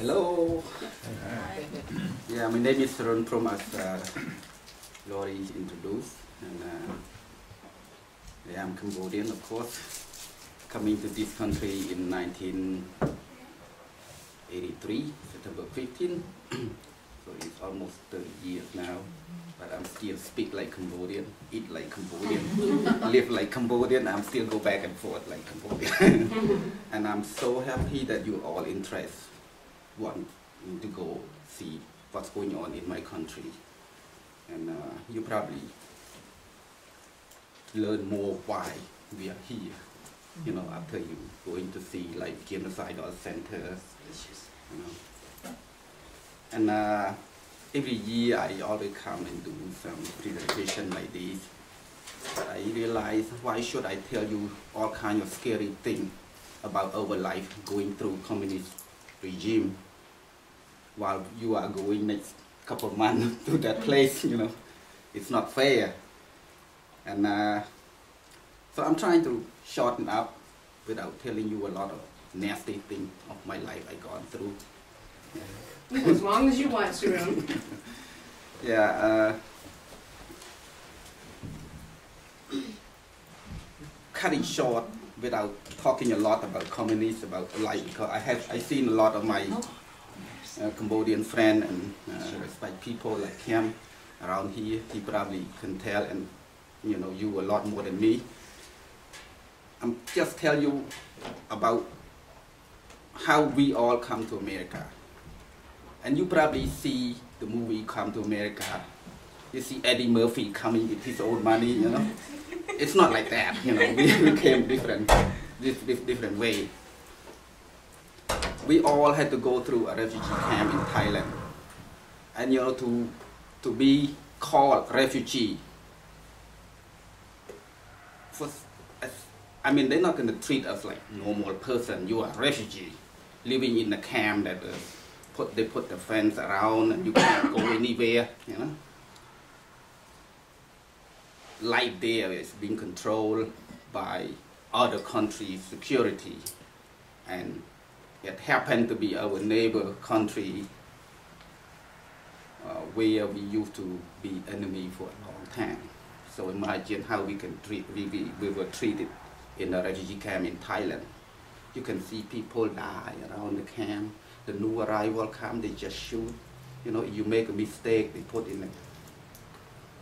Hello. Yeah, my name is Sarun from as Lori introduced, and yeah, I'm Cambodian, of course. Coming to this country in 1983, September 15. So it's almost 30 years now, but I'm still speak like Cambodian, eat like Cambodian, live like Cambodian. I'm still go back and forth like Cambodian. And I'm so happy that you all interested, want to go see what's going on in my country. And you probably learn more why we are here, you know, after you going to see like genocidal centers, you know. And every year I always come and do some presentation like this. But I realize, why should I tell you all kinds of scary things about our life going through communist regime while you are going next couple of months to that place, you know. It's not fair. And so I'm trying to shorten up without telling you a lot of nasty things of my life I gone through. Yeah. As long as you want, Sarun. Yeah. Cutting short without talking a lot about communists, about life, because I seen a lot of my Cambodian friend and respect people like him around here. He probably can tell, and you know, you a lot more than me. I'm just tell you about how we all come to America. And you probably see the movie Come to America. You see Eddie Murphy coming with his own money, you know. It's not like that, you know. We came different way. We all had to go through a refugee camp in Thailand. And you know, to be called refugee, I mean, they're not going to treat us like normal person. You are a refugee living in a camp that they put the fence around and you can't go anywhere, you know. Life there is being controlled by other countries' security, and it happened to be our neighbor country where we used to be enemy for a long time. So imagine how we were treated in a refugee camp in Thailand. You can see people die around the camp. The new arrival come, they just shoot. You know, you make a mistake, they put in a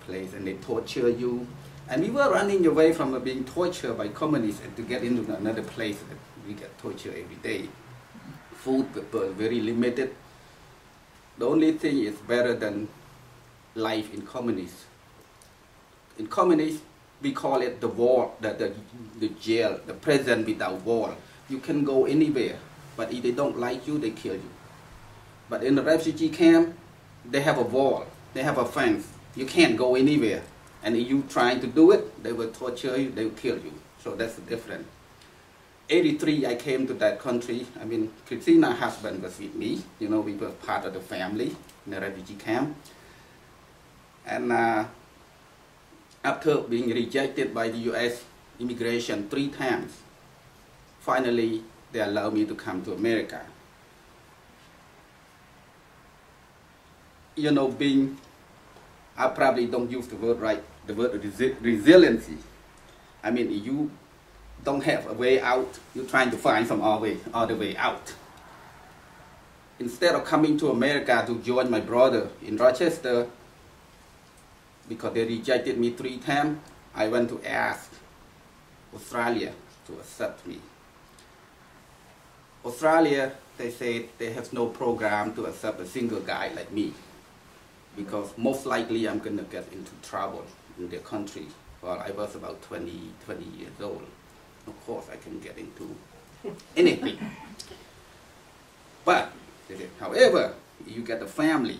place and they torture you. And we were running away from being tortured by communists and to get into another place that we get tortured every day. Food was very limited. The only thing is better than life in communism. In communism, we call it the wall, the jail, the prison without wall. You can go anywhere, but if they don't like you, they kill you. But in the refugee camp, they have a wall, they have a fence. You can't go anywhere. And if you trying to do it, they will torture you, they will kill you. So that's the difference. 83, I came to that country. I mean, Christina's husband was with me. You know, we were part of the family in the refugee camp. And after being rejected by the U.S. immigration 3 times, finally, they allowed me to come to America. You know, I probably don't use the word right, the word resiliency. I mean, you don't have a way out, you're trying to find some other way out. Instead of coming to America to join my brother in Rochester, because they rejected me 3 times, I went to ask Australia to accept me. Australia, they said they have no program to accept a single guy like me, because most likely I'm going to get into trouble in their country. Well, I was about 20 years old. Of course, I can get into anything. But, they said, however, if you get a family,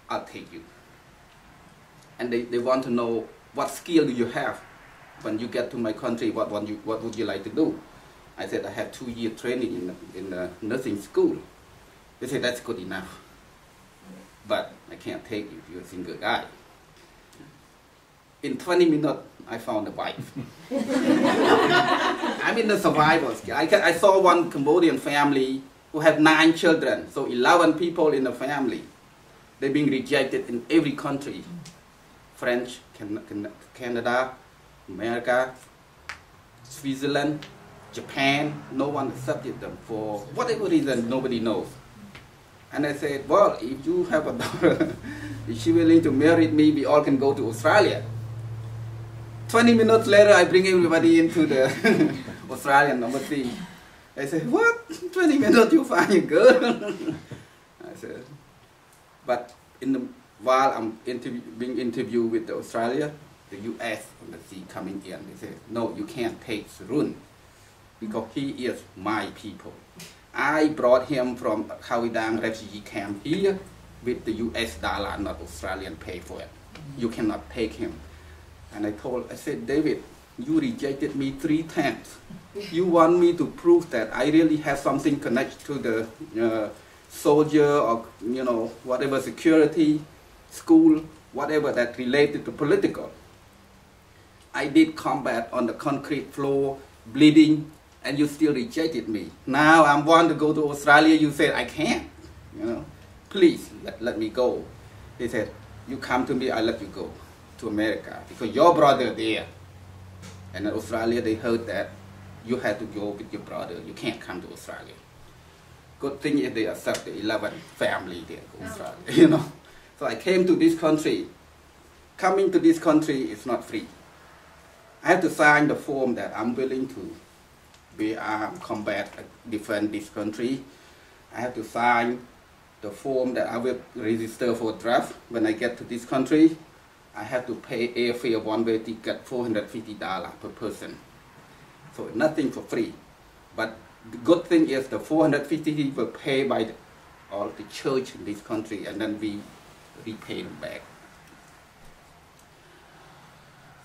I'll take you. And they want to know, what skill do you have when you get to my country? What would you like to do? I said, I have 2-year training in the nursing school. They said, that's good enough. But I can't take you if you're a single guy. In 20 minutes, I found a wife. I'm in the survivors. I saw one Cambodian family who have 9 children, so 11 people in the family. They're being rejected in every country. French, Canada, America, Switzerland, Japan. No one accepted them for whatever reason, nobody knows. And I said, well, if you have a daughter, if she's willing to marry me, we all can go to Australia. 20 minutes later, I bring everybody into the Australian embassy. I said, what? 20 minutes you find a girl? I said, but while I'm being interviewed with the Australia, the US embassy coming in, they said, no, you can't take Sarun because he is my people. I brought him from Khawidang refugee camp here with the US dollar, not Australian pay for it. You cannot take him. And I said, David, you rejected me 3 times. You want me to prove that I really have something connected to the soldier or, whatever security, school, whatever that related to political. I did combat on the concrete floor, bleeding, and you still rejected me. Now I want to go to Australia, you said I can't, Please let me go. He said, you come to me, I'll let you go to America because your brother there. And in Australia, they heard that you had to go with your brother. You can't come to Australia. Good thing is they accept the 11 family there to Australia, So I came to this country. Coming to this country is not free. I have to sign the form that I'm willing to be armed, combat, defend this country. I have to sign the form that I will register for draft when I get to this country. I have to pay airfare one-way ticket, $450 per person. So nothing for free. But the good thing is the $450 were paid by all the church in this country, and then we repay them back.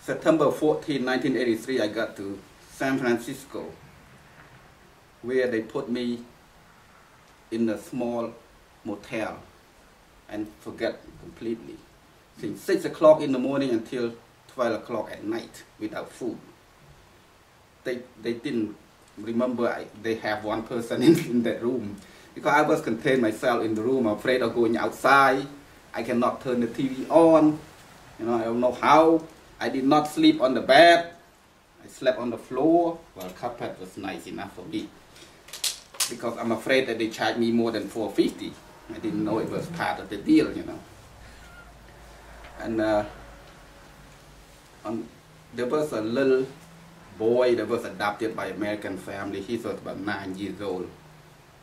September 14, 1983, I got to San Francisco, where they put me in a small motel and forget completely. Since 6 o'clock in the morning until 12 o'clock at night without food. They didn't remember they have one person in that room. Because I was contained myself in the room, afraid of going outside. I cannot turn the TV on. I don't know how. I did not sleep on the bed. I slept on the floor. Well, carpet was nice enough for me. Because I'm afraid that they charged me more than $450. I didn't know it was part of the deal, And there was a little boy that was adopted by American family. He was about 9 years old.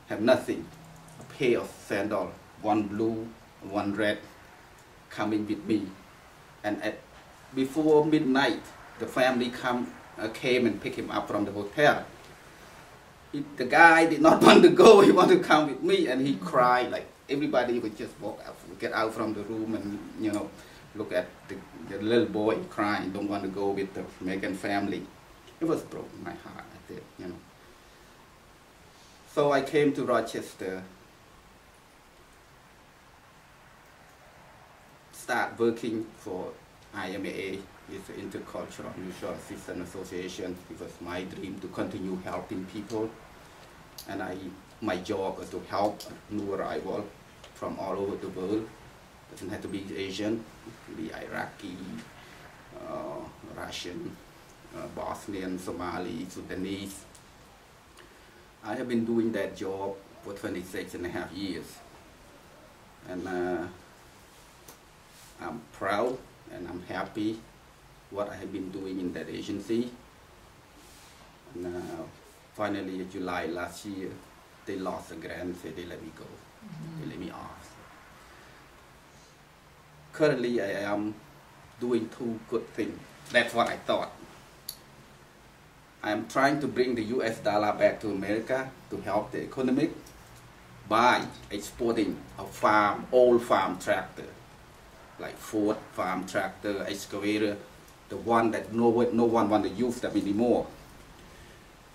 Have nothing. A pair of sandals, one blue, one red, coming with me. And before midnight, the family came and picked him up from the hotel. The guy did not want to go. He wanted to come with me, and he cried like everybody would just get out from the room and look at the little boy crying, don't want to go with the American family. It was broken my heart, I did, So I came to Rochester, start working for IMAA, it's the Intercultural Mutual Assistance Association. It was my dream to continue helping people. And my job was to help new arrival from all over the world. Doesn't have to be Asian, it can be Iraqi, Russian, Bosnian, Somali, Sudanese. I have been doing that job for 26.5 years. And I'm proud and I'm happy what I have been doing in that agency. And finally, in July last year, they lost the grant, so they let me go. They let me off. Currently, I am doing 2 good things. That's what I thought. I am trying to bring the US dollar back to America to help the economy by exporting a old farm tractor, like Ford farm tractor, excavator, the one that no one want to use them anymore.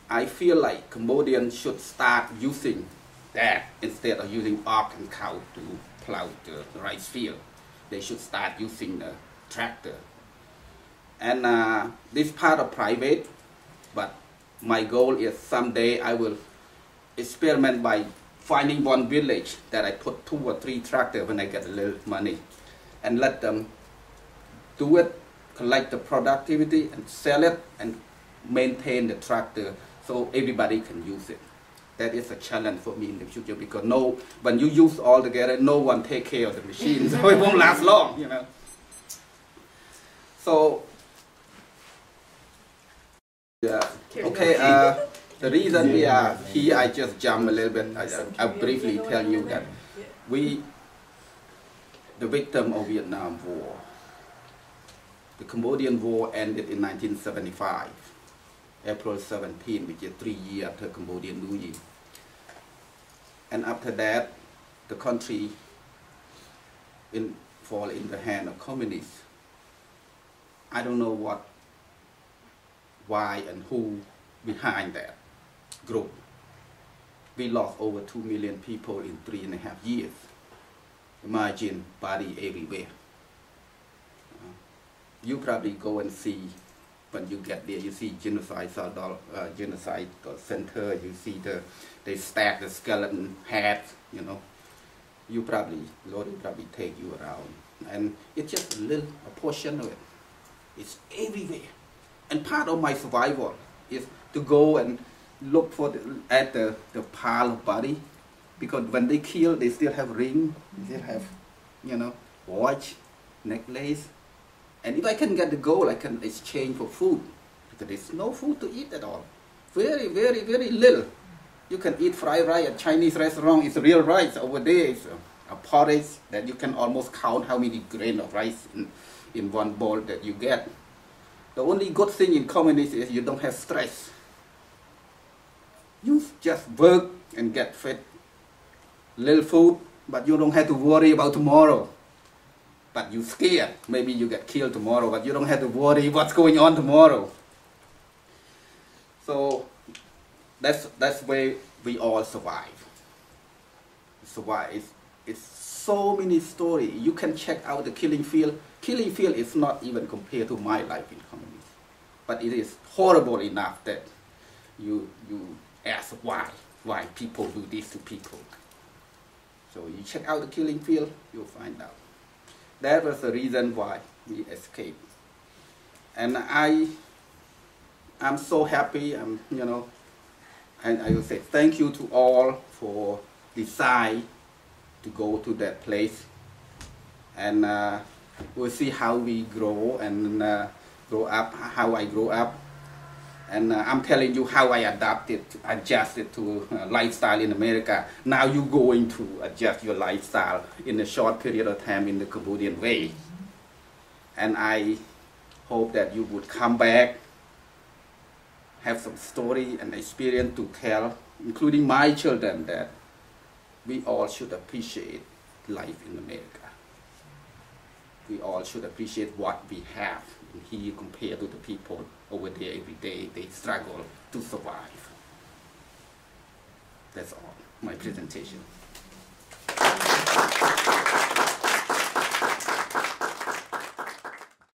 I feel like Cambodians should start using that instead of using ox and cow to plow the rice field. They should start using the tractor. And this part of private, but my goal is someday I will experiment by finding one village that I put 2 or 3 tractors when I get a little money, and let them do it, collect the productivity and sell it and maintain the tractor so everybody can use it. That is a challenge for me in the future, because when you use all together, no one take care of the machine, so it won't last long, you know. So, yeah, okay, the reason we are here, I just jump a little bit, I'll briefly tell you that the victim of Vietnam War, the Cambodian War ended in 1975, April 17, which is 3 years after Cambodian New Year. And after that, the country fall in the hand of communists. I don't know why and who behind that group. We lost over 2 million people in 3.5 years. Imagine body everywhere. You probably go and see, when you get there, you see genocide center, you see they stack the skeleton heads, you know. Lord will probably take you around. And it's just a portion of it. It's everywhere. And part of my survival is to go and look at the pile of body, because when they kill, they still have ring, they still have, you know, watch, necklace. And if I can get the gold, I can exchange for food, because there's no food to eat at all. Very, very, very little. You can eat fried rice at Chinese restaurant. It's real rice. Over there, it's a porridge that you can almost count how many grains of rice in one bowl that you get. The only good thing in communism is you don't have stress. You just work and get fed. Little food, but you don't have to worry about tomorrow. But you're scared. Maybe you get killed tomorrow, but you don't have to worry what's going on tomorrow. So that's where we all survive. It's so many stories. You can check out the killing field. Killing field is not even compared to my life in communism. But it is horrible enough that you ask why people do this to people. So you check out the killing field, you'll find out. That was the reason why we escaped. And I'm so happy, you know, and I will say thank you to all for decide to go to that place. And we'll see how we grow and grow up, how I grow up. And I'm telling you how I adjusted to lifestyle in America. Now you're going to adjust your lifestyle in a short period of time in the Cambodian way. And I hope that you would come back, have some story and experience to tell, including my children, that we all should appreciate life in America. We all should appreciate what we have here compared to the people over there every day. They struggle to survive. That's all, my presentation.